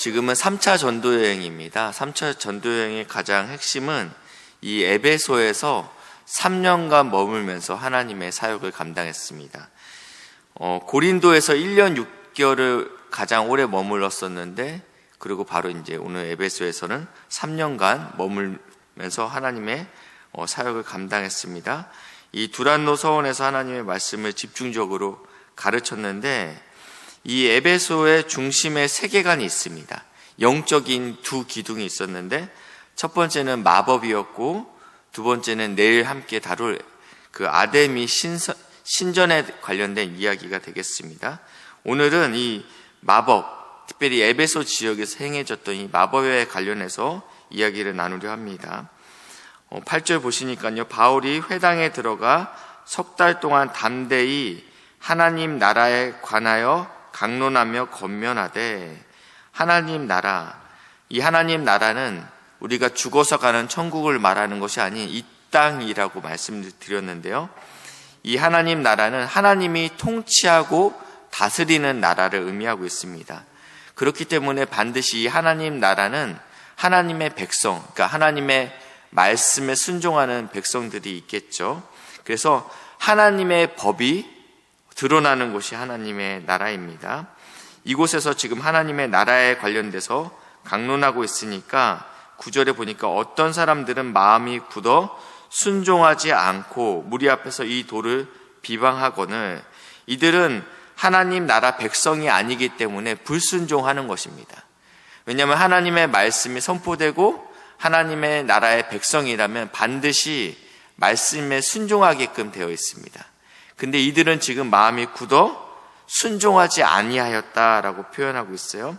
지금은 3차 전도여행입니다. 3차 전도여행의 가장 핵심은 이 에베소에서 3년간 머물면서 하나님의 사역을 감당했습니다. 고린도에서 1년 6개월을 가장 오래 머물렀었는데, 그리고 바로 이제 오늘 에베소에서는 3년간 머물면서 하나님의 사역을 감당했습니다. 이 두란노 서원에서 하나님의 말씀을 집중적으로 가르쳤는데, 이 에베소의 중심에 세계관이 있습니다. 영적인 두 기둥이 있었는데, 첫 번째는 마법이었고, 두 번째는 내일 함께 다룰 그 아데미 신전에 관련된 이야기가 되겠습니다. 오늘은 이 마법, 특별히 에베소 지역에서 행해졌던 이 마법에 관련해서 이야기를 나누려 합니다. 8절 보시니까요, 바울이 회당에 들어가 석 달 동안 담대히 하나님 나라에 관하여 강론하며 권면하되, 하나님 나라, 이 하나님 나라는 우리가 죽어서 가는 천국을 말하는 것이 아닌 이 땅이라고 말씀을 드렸는데요, 이 하나님 나라는 하나님이 통치하고 다스리는 나라를 의미하고 있습니다. 그렇기 때문에 반드시 이 하나님 나라는 하나님의 백성, 그러니까 하나님의 말씀에 순종하는 백성들이 있겠죠. 그래서 하나님의 법이 드러나는 곳이 하나님의 나라입니다. 이곳에서 지금 하나님의 나라에 관련돼서 강론하고 있으니까 9절에 보니까 어떤 사람들은 마음이 굳어 순종하지 않고 무리 앞에서 이 도를 비방하거늘, 이들은 하나님 나라 백성이 아니기 때문에 불순종하는 것입니다. 왜냐하면 하나님의 말씀이 선포되고 하나님의 나라의 백성이라면 반드시 말씀에 순종하게끔 되어 있습니다. 근데 이들은 지금 마음이 굳어 순종하지 아니하였다라고 표현하고 있어요.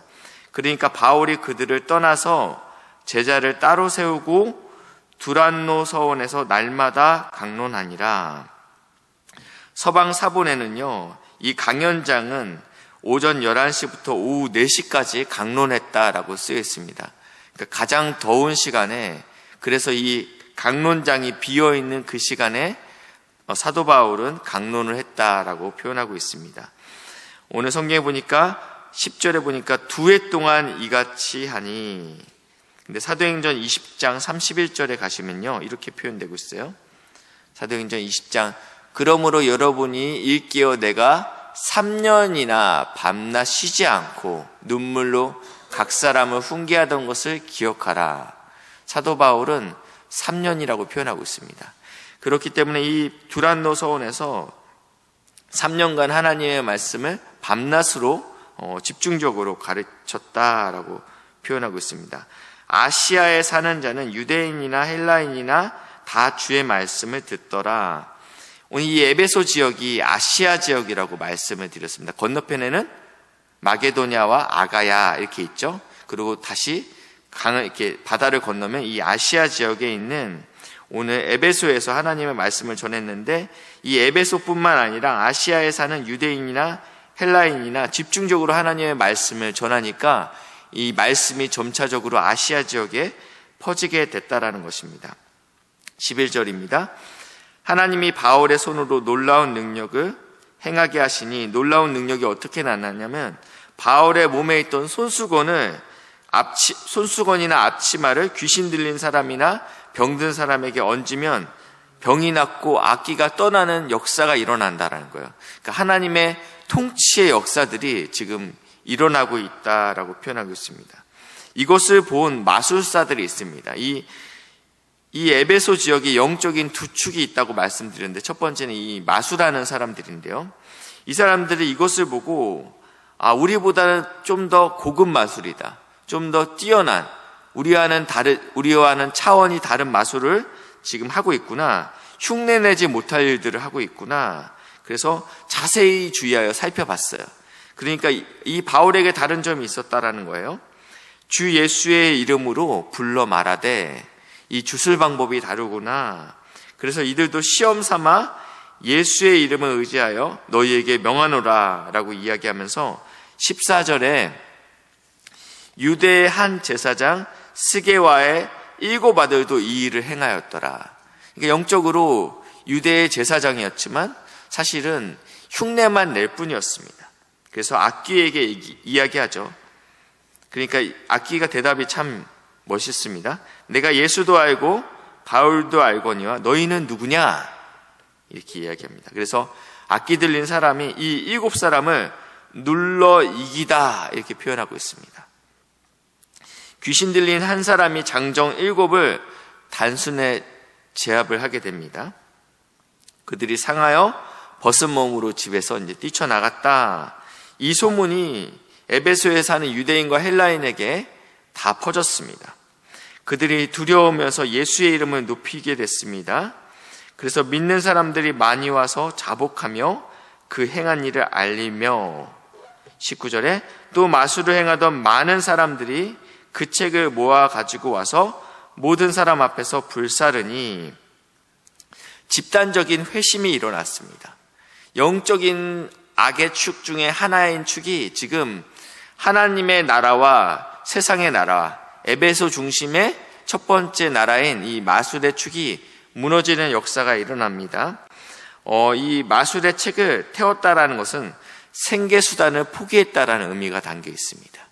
그러니까 바울이 그들을 떠나서 제자를 따로 세우고 두란노 서원에서 날마다 강론하니라. 서방 사본에는요, 이 강연장은 오전 11시부터 오후 4시까지 강론했다라고 쓰여 있습니다. 그러니까 가장 더운 시간에, 그래서 이 강론장이 비어있는 그 시간에 사도 바울은 강론을 했다라고 표현하고 있습니다. 오늘 성경에 보니까 10절에 보니까 2해 동안 이같이 하니, 근데 사도행전 20장 31절에 가시면요, 이렇게 표현되고 있어요. 사도행전 20장, 그러므로 여러분이 일깨어 내가 3년이나 밤낮 쉬지 않고 눈물로 각 사람을 훈계하던 것을 기억하라. 사도 바울은 3년이라고 표현하고 있습니다. 그렇기 때문에 이 두란노 서원에서 3년간 하나님의 말씀을 밤낮으로 집중적으로 가르쳤다라고 표현하고 있습니다. 아시아에 사는 자는 유대인이나 헬라인이나 다 주의 말씀을 듣더라. 오늘 이 에베소 지역이 아시아 지역이라고 말씀을 드렸습니다. 건너편에는 마게도냐와 아가야 이렇게 있죠. 그리고 다시 강을 이렇게 바다를 건너면 이 아시아 지역에 있는, 오늘 에베소에서 하나님의 말씀을 전했는데, 이 에베소뿐만 아니라 아시아에 사는 유대인이나 헬라인이나 집중적으로 하나님의 말씀을 전하니까 이 말씀이 점차적으로 아시아 지역에 퍼지게 됐다라는 것입니다. 11절입니다. 하나님이 바울의 손으로 놀라운 능력을 행하게 하시니, 놀라운 능력이 어떻게 나타나냐면, 바울의 몸에 있던 손수건이나 앞치마를 귀신 들린 사람이나 병든 사람에게 얹으면 병이 낫고 악기가 떠나는 역사가 일어난다라는 거예요. 그러니까 하나님의 통치의 역사들이 지금 일어나고 있다라고 표현하고 있습니다. 이것을 본 마술사들이 있습니다. 이 에베소 지역에 영적인 두 축이 있다고 말씀드렸는데, 첫 번째는 이 마술하는 사람들인데요, 이 사람들이 이것을 보고, 우리보다는 좀 더 고급 마술이다, 좀 더 뛰어난, 우리와는 차원이 다른 마술을 지금 하고 있구나, 흉내내지 못할 일들을 하고 있구나. 그래서 자세히 주의하여 살펴봤어요. 그러니까 이 바울에게 다른 점이 있었다라는 거예요. 주 예수의 이름으로 불러 말하되, 이 주술 방법이 다르구나. 그래서 이들도 시험 삼아 예수의 이름을 의지하여 너희에게 명하노라 라고 이야기하면서 14절에 유대의 한 제사장 스게와의 7 아들도 이 일을 행하였더라. 그러니까 영적으로 유대의 제사장이었지만 사실은 흉내만 낼 뿐이었습니다. 그래서 악귀에게 이야기하죠. 그러니까 악기가 대답이 참 멋있습니다. 내가 예수도 알고 바울도 알거니와 너희는 누구냐? 이렇게 이야기합니다. 그래서 악기 들린 사람이 이 7사람을 눌러 이기다 이렇게 표현하고 있습니다. 귀신 들린 한 사람이 장정 7을 단순에 제압을 하게 됩니다. 그들이 상하여 벗은 몸으로 집에서 이제 뛰쳐나갔다. 이 소문이 에베소에 사는 유대인과 헬라인에게 다 퍼졌습니다. 그들이 두려우면서 예수의 이름을 높이게 됐습니다. 그래서 믿는 사람들이 많이 와서 자복하며 그 행한 일을 알리며 19절에 또 마술을 행하던 많은 사람들이 그 책을 모아 가지고 와서 모든 사람 앞에서 불사르니 집단적인 회심이 일어났습니다. 영적인 악의 축 중에 하나인 축이 지금 하나님의 나라와 세상의 나라, 에베소 중심의 첫 번째 나라인 이 마술의 축이 무너지는 역사가 일어납니다. 이 마술의 책을 태웠다라는 것은 생계수단을 포기했다라는 의미가 담겨 있습니다.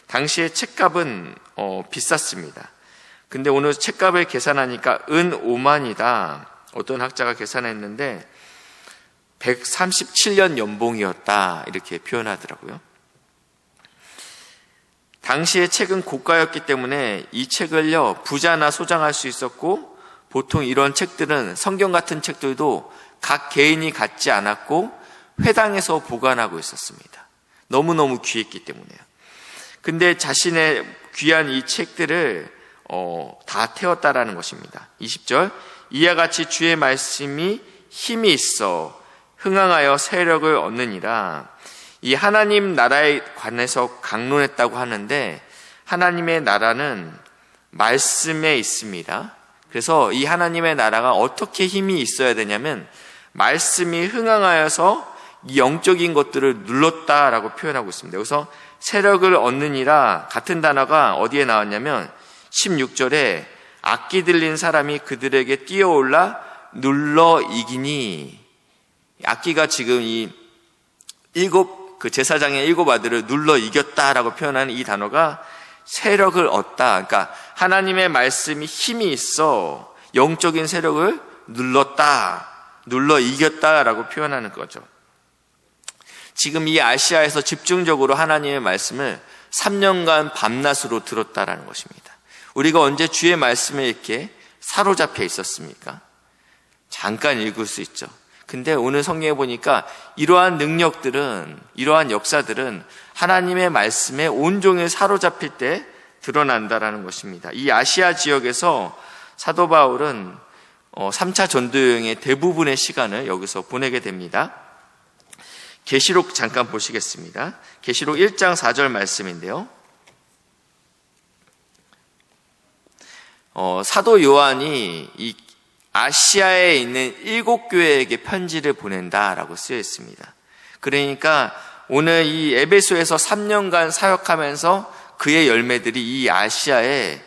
당시에 책값은 비쌌습니다. 근데 오늘 책값을 계산하니까 은 5만이다. 어떤 학자가 계산했는데 137년 연봉이었다 이렇게 표현하더라고요. 당시의 책은 고가였기 때문에 이 책을요 부자나 소장할 수 있었고, 보통 이런 책들은 성경 같은 책들도 각 개인이 갖지 않았고 회당에서 보관하고 있었습니다. 너무너무 귀했기 때문에요. 근데 자신의 귀한 이 책들을 다 태웠다라는 것입니다. 20절, 이와 같이 주의 말씀이 힘이 있어 흥황하여 세력을 얻느니라. 이 하나님 나라에 관해서 강론했다고 하는데 하나님의 나라는 말씀에 있습니다. 그래서 이 하나님의 나라가 어떻게 힘이 있어야 되냐면 말씀이 흥황하여서 이 영적인 것들을 눌렀다라고 표현하고 있습니다. 여기서 세력을 얻느니라 같은 단어가 어디에 나왔냐면 16절에 악기 들린 사람이 그들에게 뛰어올라 눌러 이기니, 악기가 지금 이 제사장의 7 아들을 눌러 이겼다라고 표현하는 이 단어가 세력을 얻다. 그러니까 하나님의 말씀이 힘이 있어 영적인 세력을 눌렀다, 눌러 이겼다라고 표현하는 거죠. 지금 이 아시아에서 집중적으로 하나님의 말씀을 3년간 밤낮으로 들었다라는 것입니다. 우리가 언제 주의 말씀에 이렇게 사로잡혀 있었습니까? 잠깐 읽을 수 있죠. 근데 오늘 성경에 보니까 이러한 능력들은, 이러한 역사들은 하나님의 말씀에 온종일 사로잡힐 때 드러난다라는 것입니다. 이 아시아 지역에서 사도 바울은 3차 전도여행의 대부분의 시간을 여기서 보내게 됩니다. 계시록 잠깐 보시겠습니다. 계시록 1장 4절 말씀인데요. 사도 요한이 이 아시아에 있는 7교회에게 편지를 보낸다라고 쓰여 있습니다. 그러니까 오늘 이 에베소에서 3년간 사역하면서 그의 열매들이 이 아시아에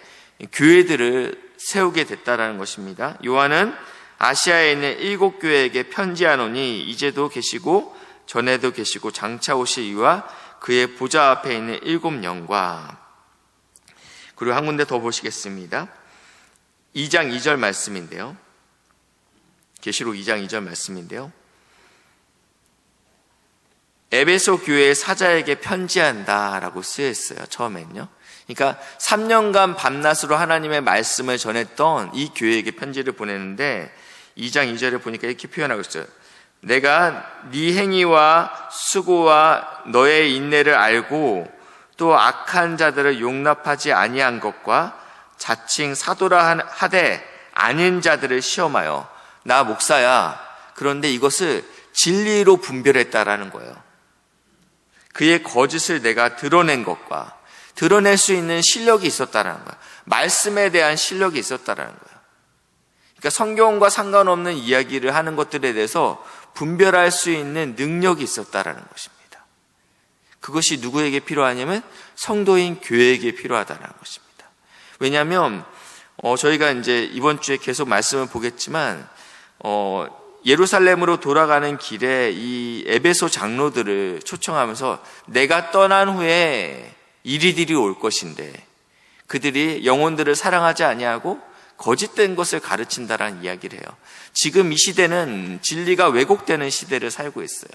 교회들을 세우게 됐다라는 것입니다. 요한은 아시아에 있는 7교회에게 편지하노니 이제도 계시고 전에도 계시고 장차 오실 이와 그의 보좌 앞에 있는 7영과, 그리고 한 군데 더 보시겠습니다. 2장 2절 말씀인데요. 계시록 2장 2절 말씀인데요. 에베소 교회의 사자에게 편지한다라고 쓰여 있어요. 처음엔요. 그러니까 3년간 밤낮으로 하나님의 말씀을 전했던 이 교회에게 편지를 보내는데 2장 2절에 보니까 이렇게 표현하고 있어요. 내가 네 행위와 수고와 너의 인내를 알고 또 악한 자들을 용납하지 아니한 것과 자칭 사도라 하되 아닌 자들을 시험하여, 나 목사야, 그런데 이것을 진리로 분별했다라는 거예요. 그의 거짓을 내가 드러낸 것과 드러낼 수 있는 실력이 있었다라는 거예요. 말씀에 대한 실력이 있었다라는 거예요. 그러니까 성경과 상관없는 이야기를 하는 것들에 대해서 분별할 수 있는 능력이 있었다라는 것입니다. 그것이 누구에게 필요하냐면 성도인 교회에게 필요하다는 것입니다. 왜냐하면 저희가 이제 이번 주에 계속 말씀을 보겠지만 예루살렘으로 돌아가는 길에 이 에베소 장로들을 초청하면서 내가 떠난 후에 이리들이 올 것인데 그들이 영혼들을 사랑하지 아니하고 거짓된 것을 가르친다라는 이야기를 해요. 지금 이 시대는 진리가 왜곡되는 시대를 살고 있어요.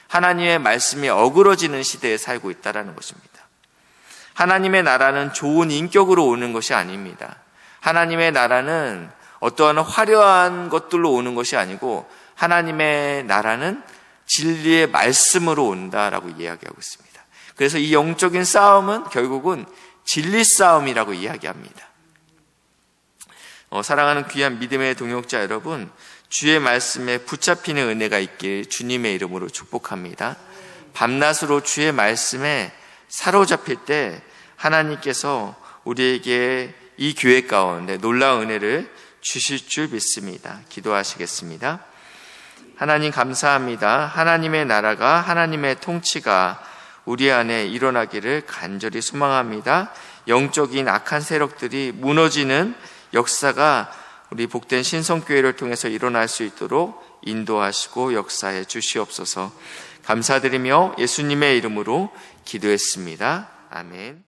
하나님의 말씀이 어그러지는 시대에 살고 있다는 것입니다. 하나님의 나라는 좋은 인격으로 오는 것이 아닙니다. 하나님의 나라는 어떠한 화려한 것들로 오는 것이 아니고 하나님의 나라는 진리의 말씀으로 온다라고 이야기하고 있습니다. 그래서 이 영적인 싸움은 결국은 진리 싸움이라고 이야기합니다. 사랑하는 귀한 믿음의 동역자 여러분, 주의 말씀에 붙잡히는 은혜가 있길 주님의 이름으로 축복합니다. 밤낮으로 주의 말씀에 사로잡힐 때 하나님께서 우리에게 이 교회 가운데 놀라운 은혜를 주실 줄 믿습니다. 기도하시겠습니다. 하나님 감사합니다. 하나님의 나라가, 하나님의 통치가 우리 안에 일어나기를 간절히 소망합니다. 영적인 악한 세력들이 무너지는 역사가 우리 복된 신성교회를 통해서 일어날 수 있도록 인도하시고 역사해 주시옵소서. 감사드리며 예수님의 이름으로 기도했습니다. 아멘.